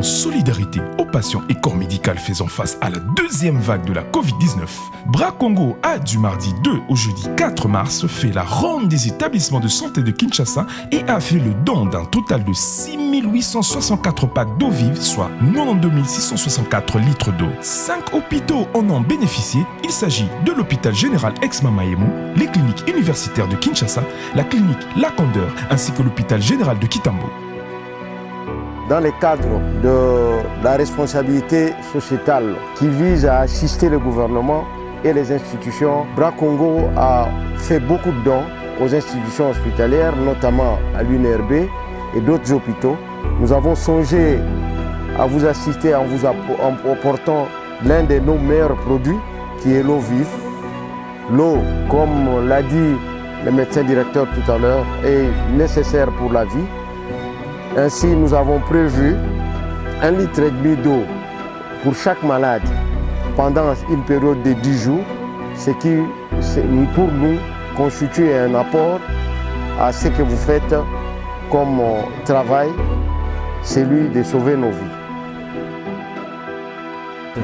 En solidarité aux patients et corps médical faisant face à la deuxième vague de la Covid-19, Bras Congo a du mardi 2 au jeudi 4 mars fait la ronde des établissements de santé de Kinshasa et a fait le don d'un total de 6 864 packs d'eau vive, soit 92 664 litres d'eau. 5 hôpitaux en ont bénéficié. Il s'agit de l'hôpital général ex-Mamayemo, les cliniques universitaires de Kinshasa, la clinique Lacandeur ainsi que l'hôpital général de Kitambo. Dans le cadre de la responsabilité sociétale qui vise à assister le gouvernement et les institutions, Bras Congo a fait beaucoup de dons aux institutions hospitalières, notamment à l'UNRB et d'autres hôpitaux. Nous avons songé à vous assister en vous apportant l'un de nos meilleurs produits, qui est l'eau vive. L'eau, comme l'a dit le médecin directeur tout à l'heure, est nécessaire pour la vie. Ainsi, nous avons prévu 1,5 litre d'eau pour chaque malade pendant une période de 10 jours, ce qui, pour nous, constitue un apport à ce que vous faites comme travail, celui de sauver nos vies.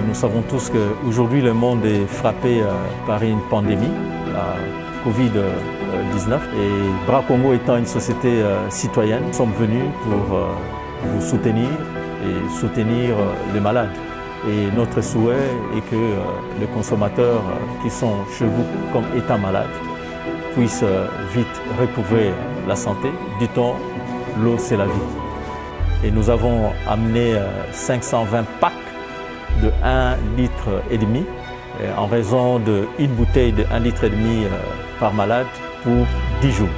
Nous savons tous qu'aujourd'hui, le monde est frappé par une pandémie, la Covid-19. Et Bras Congo étant une société citoyenne, nous sommes venus pour vous soutenir et soutenir les malades. Et notre souhait est que les consommateurs qui sont chez vous comme étant malades puissent vite recouvrer la santé. Dit-on, l'eau c'est la vie. Et nous avons amené 520 packs de 1,5 litre en raison d'une bouteille de 1,5 litre par malade pour 10 jours.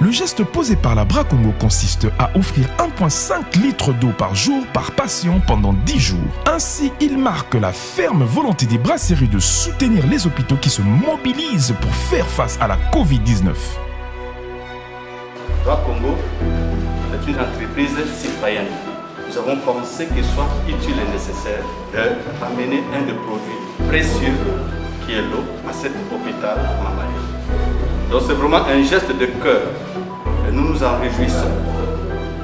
Le geste posé par la Bras Congo consiste à offrir 1,5 litre d'eau par jour par patient pendant 10 jours. Ainsi, il marque la ferme volonté des brasseries de soutenir les hôpitaux qui se mobilisent pour faire face à la Covid-19. Bras Congo est une entreprise citoyenne. Nous avons pensé qu'il soit utile et nécessaire d'amener un des produits précieux qui est l'eau à cet hôpital Mamayemo. Donc c'est vraiment un geste de cœur et nous nous en réjouissons.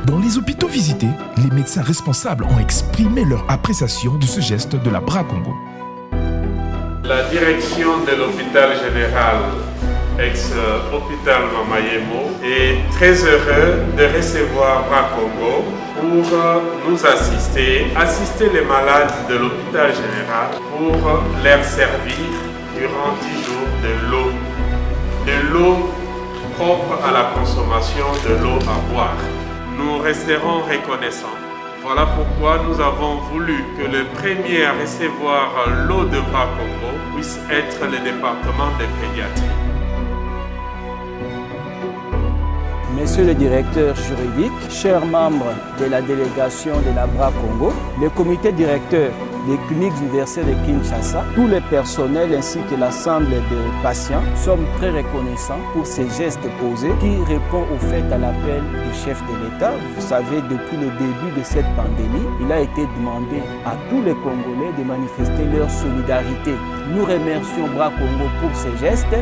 Dans les hôpitaux visités, les médecins responsables ont exprimé leur appréciation de ce geste de la Bras Congo. La direction de l'hôpital général ex-hôpital Mamayemo est très heureux de recevoir Bras Congo pour nous assister les malades de l'hôpital général pour leur servir durant 10 jours de l'eau propre à la consommation, de l'eau à boire. Nous resterons reconnaissants. Voilà pourquoi nous avons voulu que le premier à recevoir l'eau de Bras Congo puisse être le département de pédiatrie. Monsieur le directeur juridique, chers membres de la délégation de la Bras Congo, le comité directeur des cliniques universitaires de Kinshasa, tous les personnels ainsi que l'ensemble des patients sommes très reconnaissants pour ces gestes posés qui répondent au fait à l'appel du chef de l'État. Vous savez, depuis le début de cette pandémie, il a été demandé à tous les Congolais de manifester leur solidarité. Nous remercions Bras Congo pour ces gestes.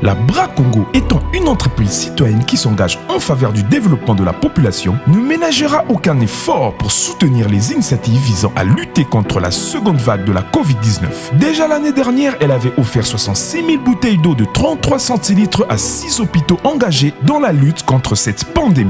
La Bras Congo étant une entreprise citoyenne qui s'engage en faveur du développement de la population, ne ménagera aucun effort pour soutenir les initiatives visant à lutter contre la seconde vague de la Covid-19. Déjà l'année dernière, elle avait offert 66 000 bouteilles d'eau de 33 centilitres à 6 hôpitaux engagés dans la lutte contre cette pandémie.